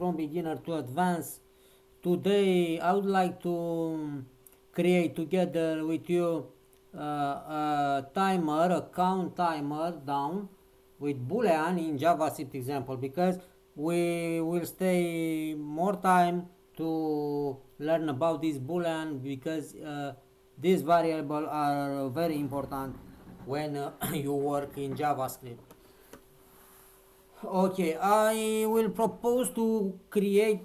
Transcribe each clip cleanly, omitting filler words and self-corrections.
from beginner to advanced. Today I would like to create together with you a timer, a count timer down with boolean in javascript example, because we will stay more time to learn about this boolean, because these variables are very important when you work in javascript. Okay, I will propose to create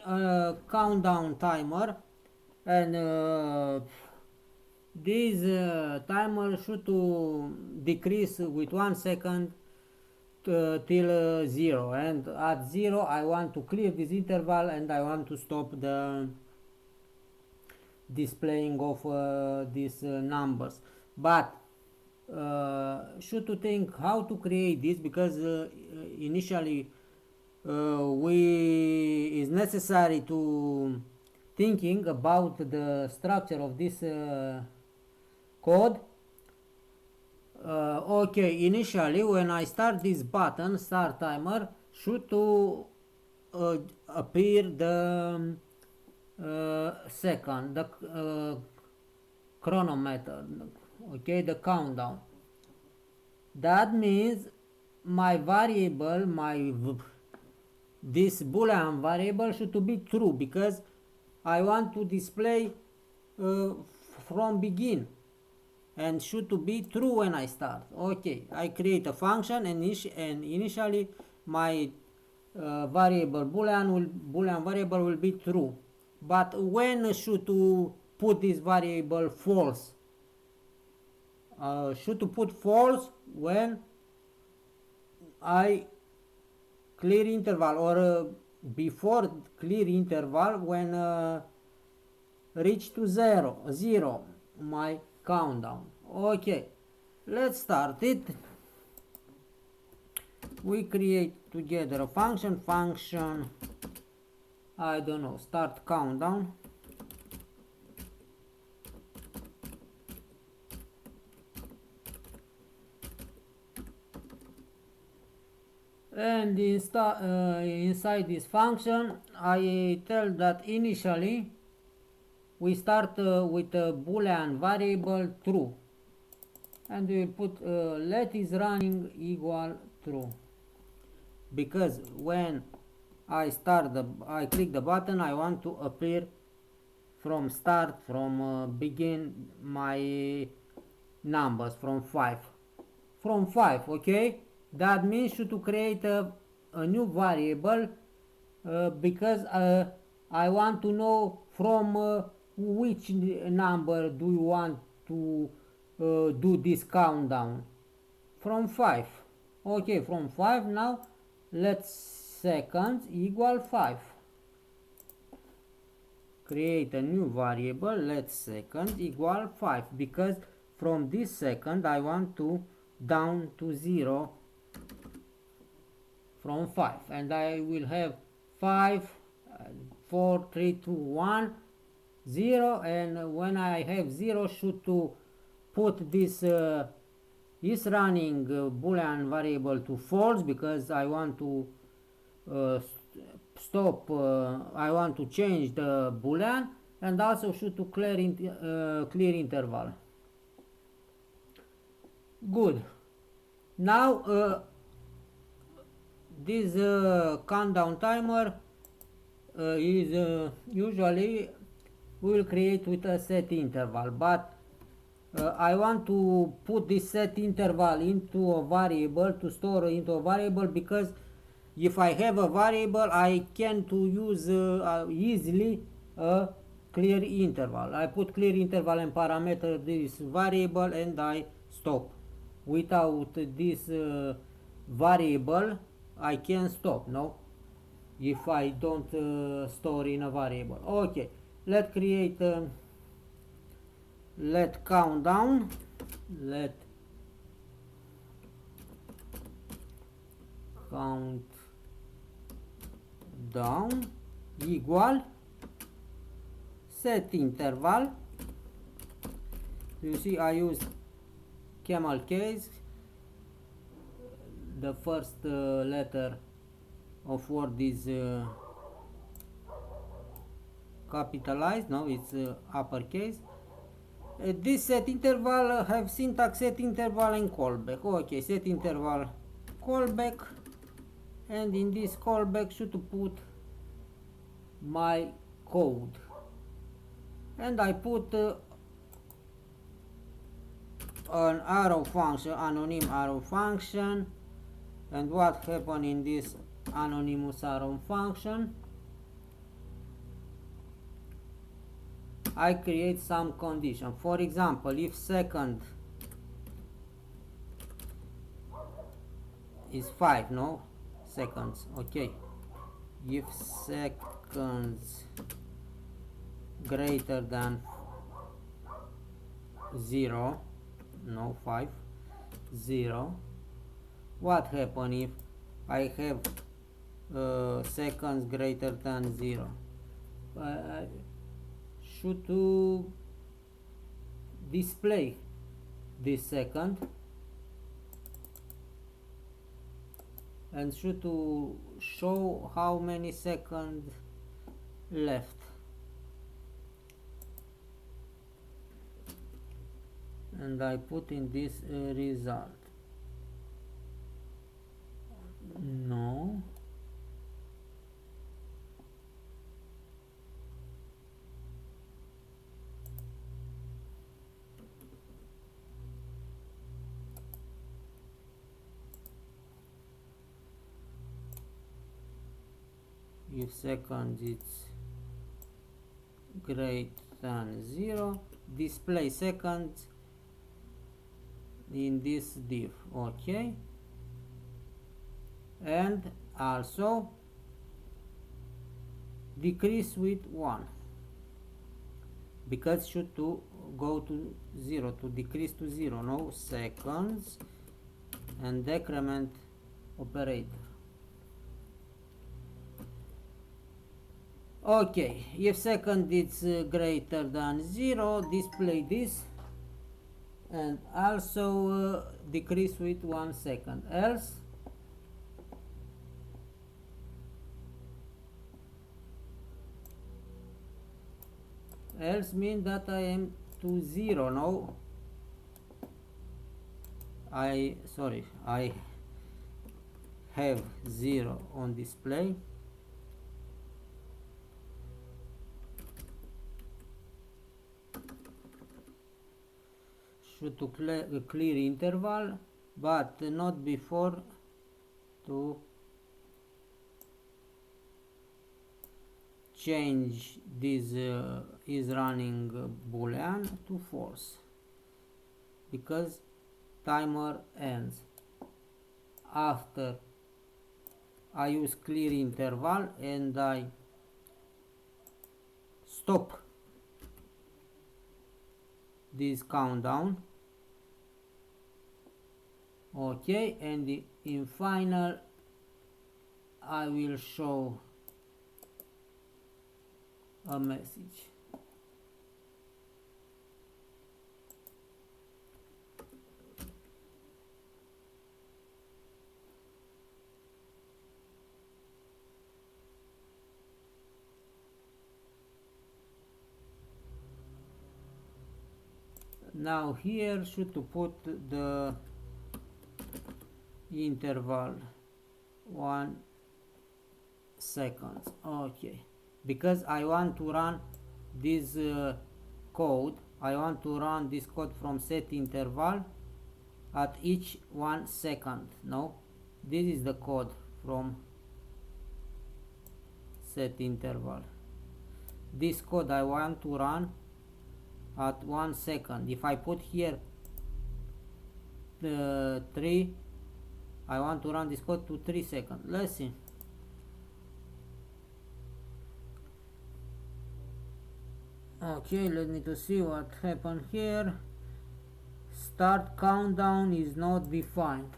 a countdown timer, and this timer should to decrease with 1 second till 0, and at 0 I want to clear this interval and I want to stop the displaying of these numbers. But should to think how to create this, because initially we is necessary to thinking about the structure of this code. Okay, initially when I start this button, start timer, should to appear the second, the chronometer, okay, the countdown. That means my variable, this boolean variable should to be true, because I want to display from begin, and should to be true when I start. Okay, I create a function, and initially my variable boolean variable will be true. But when should to put this variable false? Should to put false when I clear interval, or before clear interval, when reach to zero my countdown. Okay, let's start it. We create together a function, I don't know, start countdown. And inside this function I tell that initially we start with a boolean variable true, and we will put let is running equal true, because when I click the button, I want to appear from start, from begin my numbers from 5, okay. That means to create a new variable, because I want to know from which number do you want to do this countdown. From 5, okay, from 5. Now let's seconds equal 5, create a new variable, let's seconds equal 5, because from this second I want to down to 0 from 5, and I will have 5, 4, 3, 2, 1, 0, and when I have 0, should to put this is running boolean variable to false, because I want to stop, I want to change the boolean, and also should to clear interval. Good. Now this countdown timer is usually we will create with a set interval, but I want to put this set interval into a variable, to store into a variable, because if I have a variable I can to use easily a clear interval. I put clear interval and parameter this variable, and I stop. Without this variable I can stop, no, if I don't store in a variable. Okay, let's create let countdown, let count down equal set interval. You see I use camel case, the first letter of word is capitalized, no, it's uppercase. This set interval have syntax set interval and callback. Okay, set interval callback, and in this callback should put my code, and I put an arrow function, anonymous arrow function. And what happened in this anonymous arrow function? I create some condition. For example, if second is 5, no? Seconds, okay. If seconds greater than 0, no 5, 0, what happen if I have seconds greater than 0? I should to display this second and should to show how many seconds left. And I put in this result. No. If seconds is greater than 0, display seconds in this div. Okay, and also decrease with 1, because should to go to 0, to decrease to 0, no, seconds and decrement operator. Okay, if second is greater than 0, display this, and also decrease with 1 second, else mean that I am to 0, no, I have 0 on display. Should to clear interval, but not before to change this is running boolean to false, because timer ends after I use clear interval and I stop this countdown. Okay, and in final I will show a message. Now here should to put the interval 1 second. Okay, because I want to run this code, I want to run this code from set interval at each 1 second. No, this is the code from set interval. This code I want to run at 1 second. If I put here 3, I want to run this code to 3 seconds. Let's see. Okay, let me to see what happened here. Start countdown is not defined.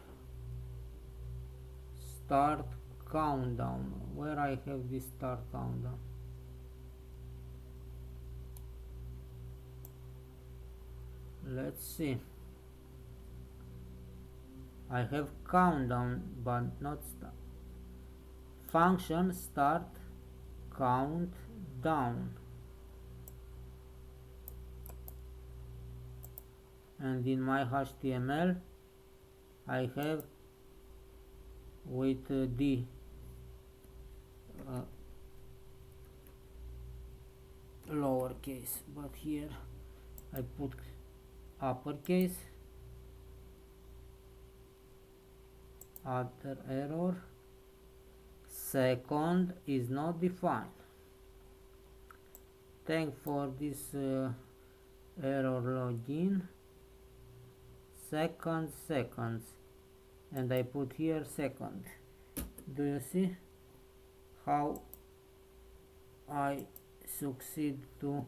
Start countdown. Where I have this start countdown? Let's see. I have countdown but not start. Function start countdown. and in my HTML I have with the lowercase, but here I put uppercase. Other error, second is not defined. Thanks for this error login. Seconds, and I put here second. Do you see how I succeed to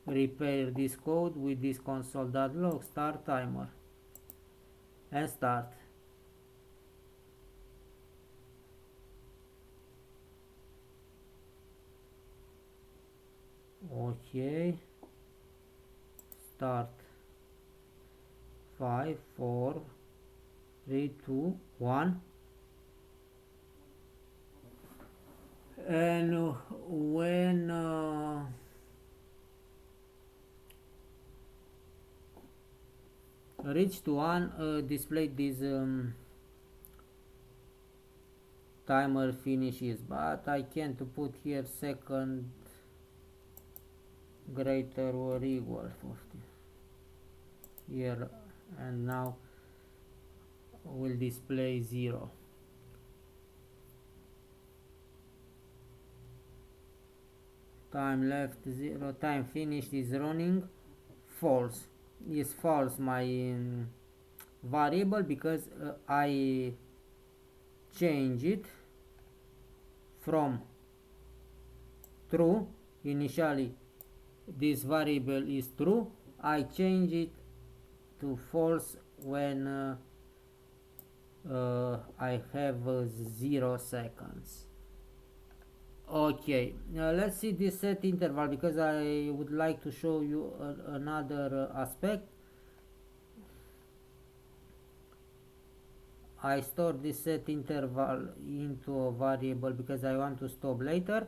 repair this code with this console.log start timer and start. Okay, start. 5 4 3 2 1, and when reach to 1, display this timer finishes, but I can't put here second greater or equal 40 here, and now will display 0. Time left 0, time finished is running false. Is false my variable, because I change it from true. Initially this variable is true, I change it to false when I have 0 seconds. Okay, let's see this set interval, because I would like to show you another aspect. I store this set interval into a variable because I want to stop later.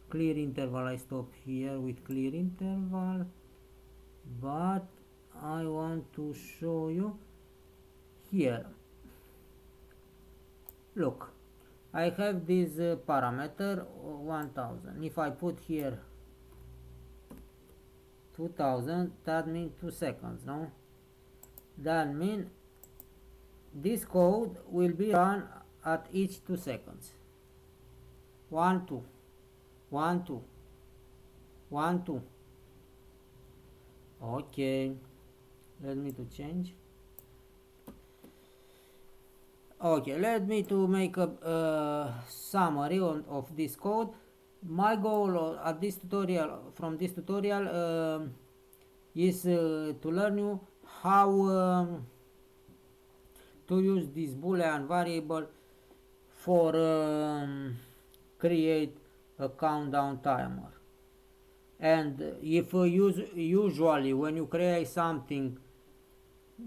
Clear interval, I stop here with clear interval, but I want to show you here. Look, I have this parameter 1000. If I put here 2000, that means 2 seconds, no? That means this code will be run at each 2 seconds. 1 2 1 2 1 2. Okay, let me to change. Okay, let me to make a summary of this code. My goal at this tutorial, from this tutorial, is to learn you how to use this boolean variable for create a countdown timer. And if usually when you create something,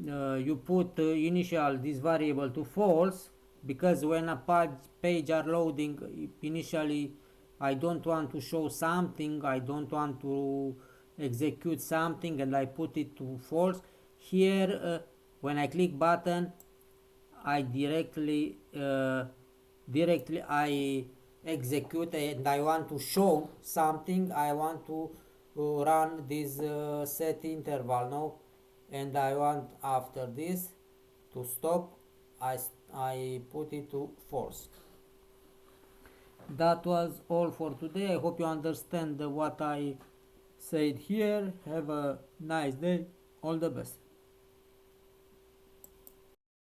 you put initial this variable to false, because when a page are loading, initially I don't want to show something, I don't want to execute something, and I put it to false. Here when I click button, I directly I execute, and I want to show something. I want to run this set interval now, and I want after this to stop. I put it to false. That was all for today. I hope you understand what I said here. Have a nice day. All the best.